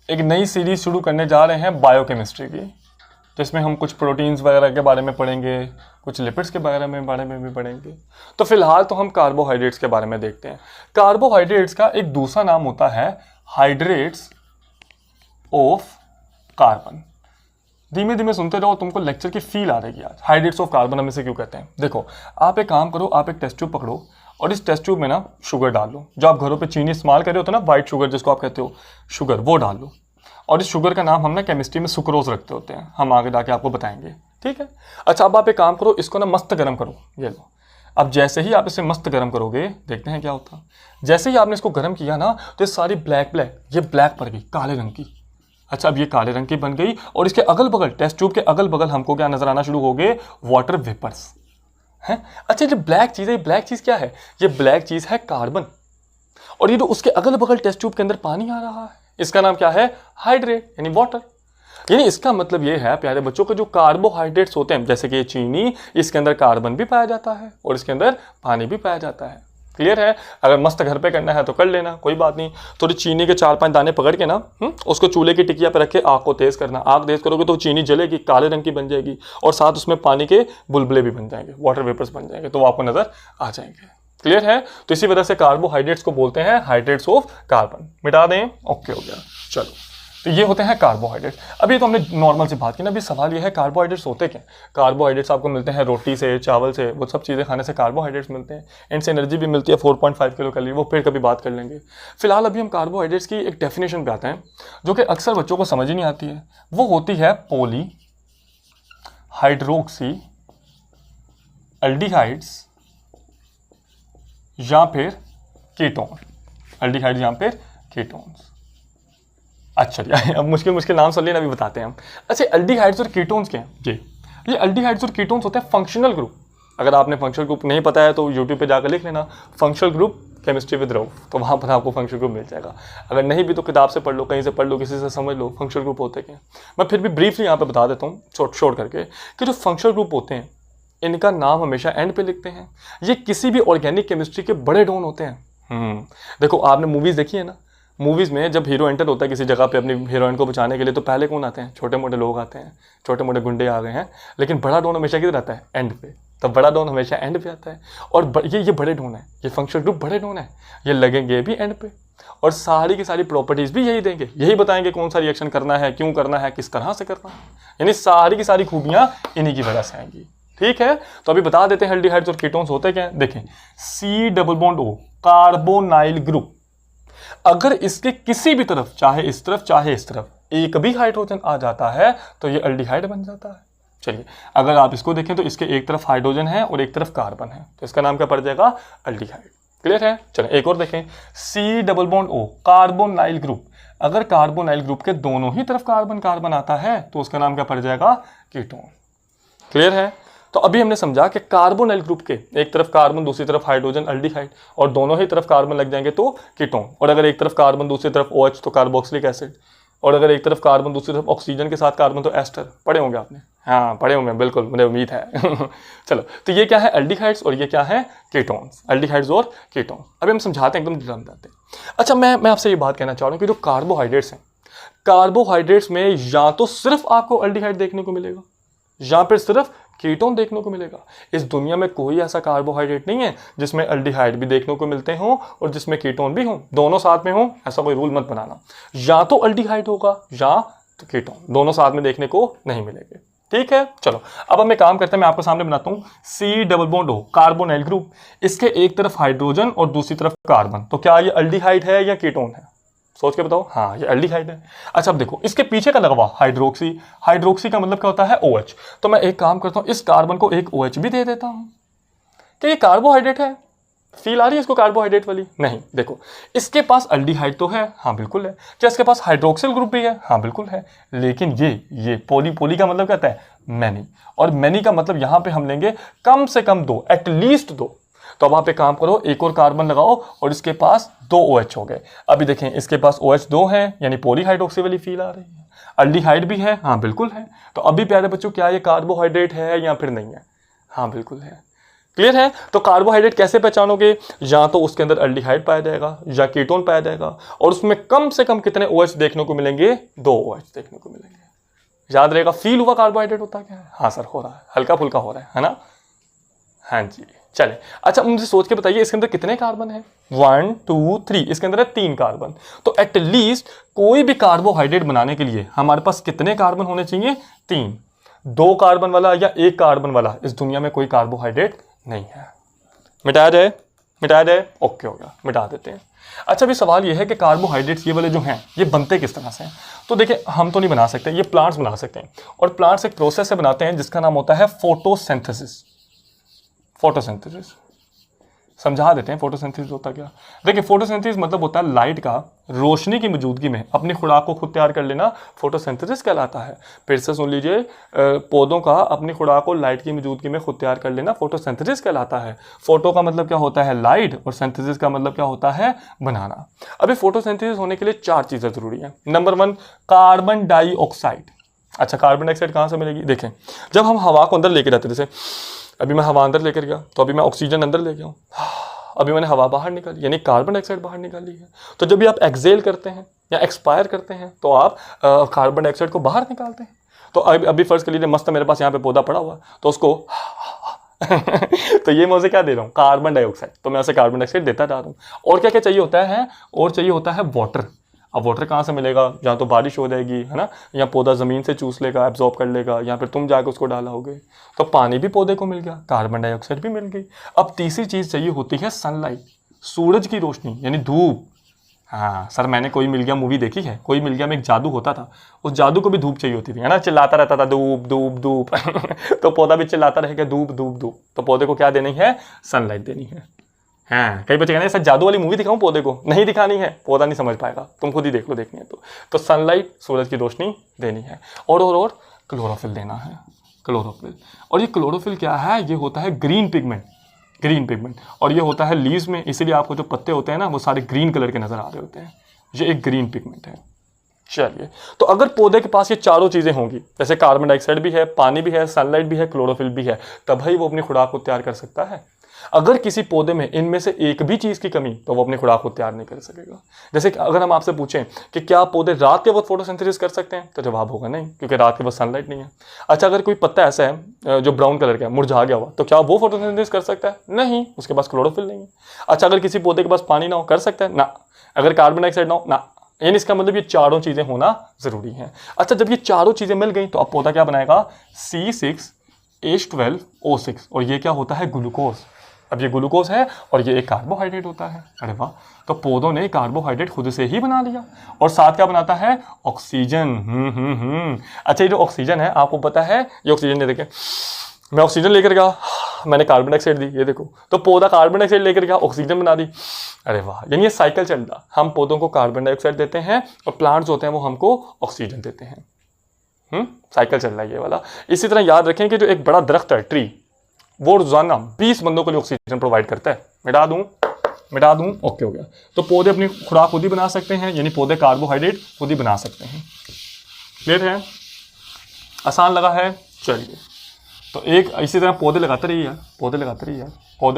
एक नई सीरीज शुरू करने जा रहे हैं बायोकेमिस्ट्री की, जिसमें हम कुछ प्रोटीन्स वगैरह के बारे में पढ़ेंगे, कुछ लिपिड्स के बारे में भी पढ़ेंगे। तो फिलहाल तो हम कार्बोहाइड्रेट्स के बारे में देखते हैं। कार्बोहाइड्रेट्स का एक दूसरा नाम होता है हाइड्रेट्स ऑफ कार्बन। धीमे धीमे सुनते रहो, तुमको लेक्चर की फील आ रहेगी आज। हाइड्रेट्स ऑफ कार्बन हम इसे क्यों कहते हैं? देखो, आप एक काम करो, आप एक टेस्ट ट्यूब पकड़ो और इस टेस्ट ट्यूब में ना शुगर डाल लो। जो आप घरों पे चीनी इस्तेमाल कर रहे होते हो ना, व्हाइट शुगर जिसको आप कहते हो शुगर, वो डाल लो। और इस शुगर का नाम हम ना केमिस्ट्री में सुक्रोज रखते होते हैं, हम आगे जाके आपको बताएंगे, ठीक है। अच्छा, अब आप एक काम करो, इसको ना मस्त गर्म करो, ये लो। अब जैसे ही आप इसे मस्त गर्म करोगे, देखते हैं क्या होता। जैसे ही आपने इसको गर्म किया ना, तो ये सारी ये ब्लैक पड़ गई, काले रंग की। अच्छा, अब ये काले रंग की बन गई और इसके अगल बगल, टेस्ट ट्यूब के अगल बगल हमको क्या नजर आना शुरू हो गए? वाटर वेपर्स हैं। अच्छा, ये ब्लैक चीज़ है, ब्लैक चीज़ क्या है? ये ब्लैक चीज़ है कार्बन। और ये जो उसके अगल बगल टेस्ट ट्यूब के अंदर पानी आ रहा है, इसका नाम क्या है? हाइड्रेट, यानी वाटर। यानी इसका मतलब ये है प्यारे बच्चों के जो कार्बोहाइड्रेट्स होते हैं, जैसे कि ये चीनी, इसके अंदर कार्बन भी पाया जाता है और इसके अंदर पानी भी पाया जाता है। क्लियर है? अगर मस्त घर पे करना है तो कर लेना, कोई बात नहीं। थोड़ी चीनी के 4-5 दाने पकड़ के ना उसको चूल्हे की टिकिया पे रख के आग को तेज करना। आग तेज करोगे तो चीनी जलेगी, काले रंग की बन जाएगी और साथ उसमें पानी के बुलबुले भी बन जाएंगे, वाटर वेपर्स बन जाएंगे, तो वो आपको नजर आ जाएंगे। क्लियर है? तो इसी वजह से कार्बोहाइड्रेट्स को बोलते हैं हाइड्रेट्स ऑफ कार्बन। मिटा दें, ओके हो गया। चलो, तो ये होते हैं कार्बोहाइड्रेट। अभी तो हमने नॉर्मल से बात की ना, अभी सवाल ये है कार्बोहाइड्रेट्स होते क्या? कार्बोहाइड्रेट्स आपको मिलते हैं रोटी से, चावल से, वो सब चीज़ें खाने से कार्बोहाइड्रेट्स मिलते हैं। इनसे एनर्जी भी मिलती है 4.5 किलो कैलोरी, वो फिर कभी बात कर लेंगे। फिलहाल अभी हम कार्बोहाइड्रेट्स की एक डेफिनेशन पे आते हैं, जो कि अक्सर बच्चों को समझ ही नहीं आती है। वो होती है पॉली हाइड्रोक्सी एल्डिहाइड्स या फिर कीटोन। एल्डिहाइड्स या फिर कीटोन्स। अच्छा, अब मुश्किल नाम सुन लेना, अभी बताते हैं हम। अच्छा, एल्डिहाइड्स और कीटोन्स क्या हैं? ये एल्डिहाइड्स और कीटोन्स होते हैं फंक्शनल ग्रुप। अगर आपने फंक्शनल ग्रुप नहीं पता है तो यूट्यूब पे जाकर लिख लेना functional group chemistry with Rauf, तो वहाँ पर आपको फंक्शनल ग्रुप मिल जाएगा। अगर नहीं भी तो किताब से पढ़ लो, कहीं से पढ़ लो, किसी से समझ लो फंक्शनल ग्रुप होते क्या। मैं फिर भी ब्रीफली यहाँ पे बता देता हूँ शॉर्ट करके कि जो फंक्शनल ग्रुप होते हैं, इनका नाम हमेशा एंड पे लिखते हैं। ये किसी भी ऑर्गेनिक केमिस्ट्री के बड़े डॉन होते हैं। देखो, आपने मूवीज़ देखी है ना, मूवीज़ में जब हीरो एंटर होता है किसी जगह पे अपनी हीरोइन को बचाने के लिए, तो पहले कौन आते हैं? छोटे मोटे लोग आते हैं, छोटे मोटे गुंडे आ गए हैं। लेकिन बड़ा डॉन हमेशा किधर आता है? एंड पे। तो बड़ा डॉन हमेशा एंड पे आता है। और ये बड़े डॉन है, ये फंक्शनल ग्रुप बड़े डॉन है, ये लगेंगे भी एंड पे और सारी की सारी प्रॉपर्टीज़ भी यही देंगे, यही बताएंगे कौन सा रिएक्शन करना है, क्यों करना है, किस तरह से करना है। यानी सारी की सारी खूबियाँ इन्हीं की वजह से आएंगी। ठीक है, तो अभी बता देते हैं एल्डिहाइड्स और कीटोन्स होते क्या हैं। देखें, C+O कार्बोनाइल ग्रुप, अगर इसके किसी भी तरफ, चाहे इस तरफ चाहे इस तरफ, एक भी हाइड्रोजन आ जाता है तो ये एल्डिहाइड बन जाता है। चलिए, अगर आप इसको देखें तो इसके एक तरफ हाइड्रोजन है और एक तरफ कार्बन है, तो इसका नाम क्या पड़ जाएगा? एल्डिहाइड। क्लियर है? चलिए एक और देखें, C+O कार्बोनाइल ग्रुप, अगर कार्बोनाइल ग्रुप के दोनों ही तरफ कार्बन कार्बन आता है तो उसका नाम क्या पड़ जाएगा? कीटोन। क्लियर है? तो अभी हमने समझा कि कार्बोनाइल ग्रुप के एक तरफ कार्बन, दूसरी तरफ हाइड्रोजन, एल्डिहाइड, और दोनों ही तरफ कार्बन लग जाएंगे तो कीटोन। और अगर एक तरफ कार्बन दूसरी तरफ OH तो कार्बोक्सिलिक एसिड, और अगर एक तरफ कार्बन दूसरी तरफ ऑक्सीजन के साथ कार्बन तो एस्टर। पढ़े होंगे आपने? हाँ, पढ़े होंगे, बिल्कुल, मुझे उम्मीद है। चलो, तो ये क्या है? एल्डिहाइड्स और ये क्या है? कीटोन्स। एल्डिहाइड्स और कीटोन। अभी हम समझाते हैं, एकदम समझाते हैं। अच्छा, मैं आपसे ये बात कहना चाह रहा हूँ कि जो कार्बोहाइड्रेट्स हैं, कार्बोहाइड्रेट्स में या तो सिर्फ आपको एल्डिहाइड देखने को मिलेगा या फिर सिर्फ कीटोन देखने को मिलेगा। इस दुनिया में कोई ऐसा कार्बोहाइड्रेट नहीं है जिसमें एल्डिहाइड भी देखने को मिलते हों और जिसमें कीटोन भी हों, दोनों साथ में हों। ऐसा कोई रूल मत बनाना, या तो एल्डिहाइड होगा या तो कीटोन, दोनों साथ में देखने को नहीं मिलेंगे। ठीक है, चलो अब हम एक काम करते हैं, मैं आपके सामने बनाता हूँ C+O कार्बोनाइल ग्रुप, इसके एक तरफ हाइड्रोजन और दूसरी तरफ कार्बन, तो क्या ये एल्डिहाइड है या कीटोन है? सोच के बताओ। हाँ, ये एल्डिहाइड है। अच्छा, अब देखो, इसके पीछे का लगा हुआ हाइड्रोक्सी, हाइड्रोक्सी का मतलब क्या होता है? OH। तो मैं एक काम करता हूँ, इस कार्बन को एक OH भी दे देता हूँ। क्या ये कार्बोहाइड्रेट है? फील आ रही है इसको कार्बोहाइड्रेट वाली? नहीं। देखो, इसके पास एल्डिहाइड तो है, हाँ बिल्कुल है। क्या इसके पास हाइड्रोक्सिल ग्रुप भी है? हाँ बिल्कुल है। लेकिन ये पोली का मतलब क्या होता है? मैनी। और मैनी का मतलब यहां पे हम लेंगे कम से कम 2, एटलीस्ट 2। तो अब आप एक काम करो, एक और कार्बन लगाओ और इसके पास 2 OH हो गए। अभी देखें, इसके पास OH 2 है, यानी पॉलीहाइड्रोक्सी वाली फील आ रही है। एल्डिहाइड भी है, हाँ बिल्कुल है। तो अभी प्यारे बच्चों, क्या ये कार्बोहाइड्रेट है या फिर नहीं है? हाँ बिल्कुल है। क्लियर है? तो कार्बोहाइड्रेट कैसे पहचानोगे? या तो उसके अंदर एल्डिहाइड पाया जाएगा या कीटोन पाया जाएगा, और उसमें कम से कम कितने OH देखने को मिलेंगे? 2 OH देखने को मिलेंगे। याद रहेगा, फील हुआ कार्बोहाइड्रेट होता क्या है? हाँ सर हो रहा है, हल्का फुल्का हो रहा है ना? हाँ जी चले। अच्छा मुझे सोच के बताइए इसके अंदर कितने कार्बन है? 1 2 3, इसके अंदर है 3 कार्बन। तो एटलीस्ट कोई भी कार्बोहाइड्रेट बनाने के लिए हमारे पास कितने कार्बन होने चाहिए? 3। 2 कार्बन वाला या 1 कार्बन वाला इस दुनिया में कोई कार्बोहाइड्रेट नहीं है। मिटाया जाए? मिटाया जाए? ओके हो गया, मिटा देते हैं। अच्छा अभी सवाल ये है कि कार्बोहाइड्रेट्स ये वाले जो हैं ये बनते किस तरह से हैं? तो देखिए हम तो नहीं बना सकते, ये प्लांट्स बना सकते हैं, और प्लांट्स एक प्रोसेस से बनाते हैं जिसका नाम होता है फोटोसिंथेसिस। फोटोसिंथेसिस समझा देते हैं फोटोसिंथेसिस होता क्या। देखिए फोटोसिंथेसिस मतलब होता है लाइट का रोशनी की मौजूदगी में अपनी खुराक को खुद तैयार कर लेना, फोटोसिंथेसिस कहलाता है। फिर से सुन लीजिए, पौधों का अपनी खुराक को लाइट की मौजूदगी में खुद तैयार कर लेना फोटोसिंथेसिस कहलाता है। फोटो का मतलब क्या होता है? लाइट, और सिंथेसिस का मतलब क्या होता है? बनाना। अभी फोटोसिंथेसिस होने के लिए 4 चीज़ें जरूरी हैं। Number 1 carbon dioxide. अच्छा कार्बन डाइऑक्साइड कहाँ से मिलेगी? देखें जब हम हवा को अंदर लेके जाते, जैसे अभी मैं हवा अंदर लेकर गया तो अभी मैं ऑक्सीजन अंदर ले गया हूँ, अभी मैंने हवा बाहर निकाली यानी कार्बन डाइऑक्साइड बाहर निकाली है। तो जब भी आप एक्सेल करते हैं या एक्सपायर करते हैं तो आप कार्बन डाइऑक्साइड को बाहर निकालते हैं। तो अभी फर्ज कर लीजिए मस्त मेरे पास यहाँ पे पौधा पड़ा हुआ तो उसको तो ये मैं उसे क्या दे रहा हूँ? Carbon dioxide. तो मैं उसे कार्बन डाइऑक्साइड देता जा रहा हूँ। और क्या क्या चाहिए होता है? और चाहिए होता है वाटर। अब वाटर कहाँ से मिलेगा? या तो बारिश हो जाएगी है ना, या पौधा ज़मीन से चूस लेगा, एब्जॉर्ब कर लेगा, या फिर तुम जाकर उसको डालोगे। तो पानी भी पौधे को मिल गया, कार्बन डाइऑक्साइड भी मिल गई। अब तीसरी चीज़ चाहिए होती है सनलाइट, सूरज की रोशनी यानी धूप। हाँ सर मैंने कोई मिल गया मूवी देखी है, कोई मिल गया में एक जादू होता था, उस जादू को भी धूप चाहिए होती थी है ना, चिल्लाता रहता था धूप धूप धूप तो पौधा भी चिल्लाता रहेगा धूप धूप धूप। तो पौधे को क्या देनी है? सनलाइट देनी है। हाँ कई बच्चे कहते हैं सर जादू वाली मूवी दिखाऊं पौधे को? नहीं दिखानी है, पौधा नहीं समझ पाएगा, तुम खुद ही देख लो देखनी है तो सनलाइट सूरज की रोशनी देनी है, और क्लोरोफिल देना है। क्लोरोफिल, और ये क्लोरोफिल क्या है? ये होता है ग्रीन पिगमेंट, ग्रीन पिगमेंट, और ये होता है लीव्स में, इसीलिए आपको जो पत्ते होते हैं ना वो सारे ग्रीन कलर के नजर आ रहे होते हैं। ये एक ग्रीन पिगमेंट है। चलिए तो अगर पौधे के पास ये चारों चीजें होंगी, जैसे कार्बन डाइऑक्साइड भी है, पानी भी है, सनलाइट भी है, क्लोरोफिल भी है, तभी वो अपनी खुराक को तैयार कर सकता है। अगर किसी पौधे में इनमें से एक भी चीज की कमी तो वो अपनी खुराक को तैयार नहीं कर सकेगा। जैसे कि अगर हम आपसे पूछें कि क्या पौधे रात के वक्त फोटोसिंथेसिस कर सकते हैं, तो जवाब होगा नहीं, क्योंकि रात के वक्त सनलाइट नहीं है। अच्छा अगर कोई पत्ता ऐसा है जो ब्राउन कलर का है, मुरझा गया हुआ, तो क्या वो फोटोसिंथेसिस कर सकता है? नहीं, उसके पास क्लोरोफिल नहीं है। अच्छा अगर किसी पौधे के पास पानी ना हो, कर सकता है? ना। अगर कार्बन डाइऑक्साइड ना हो, ना। यानी इसका मतलब ये चारों चीजें होना जरूरी है। अच्छा जब ये चारों चीजें मिल गई तो अब पौधा क्या बनाएगा? C6H12O6, और ये क्या होता है? ग्लूकोज। अब ये ग्लूकोज है और ये एक कार्बोहाइड्रेट होता है। अरे वाह, तो पौधों ने कार्बोहाइड्रेट खुद से ही बना लिया, और साथ क्या बनाता है? ऑक्सीजन। अच्छा ये जो ऑक्सीजन है आपको पता है, ये ऑक्सीजन दे देखे, मैं ऑक्सीजन लेकर गया, मैंने कार्बन डाइऑक्साइड दी, ये देखो, तो पौधा कार्बन डाइऑक्साइड लेकर गया, ऑक्सीजन बना दी। अरे वाह, यानी ये साइकिल चल रहा, हम पौधों को कार्बन डाइऑक्साइड देते हैं और प्लांट्स होते हैं वो हमको ऑक्सीजन देते हैं। साइकिल चल रहा है ये वाला। इसी तरह याद रखें कि जो एक बड़ा दरख्त है, ट्री, वो रोजाना 20 बंदों के लिए ऑक्सीजन प्रोवाइड करता है। मिटा दूं, ओके हो गया। तो पौधे अपनी खुराक खुद ही बना सकते हैं, यानी पौधे कार्बोहाइड्रेट खुद ही बना सकते हैं। क्लियर है? आसान लगा है? चलिए तो एक इसी तरह पौधे लगाते रहिए यार, पौधे लगाते रहिए यार, पौधे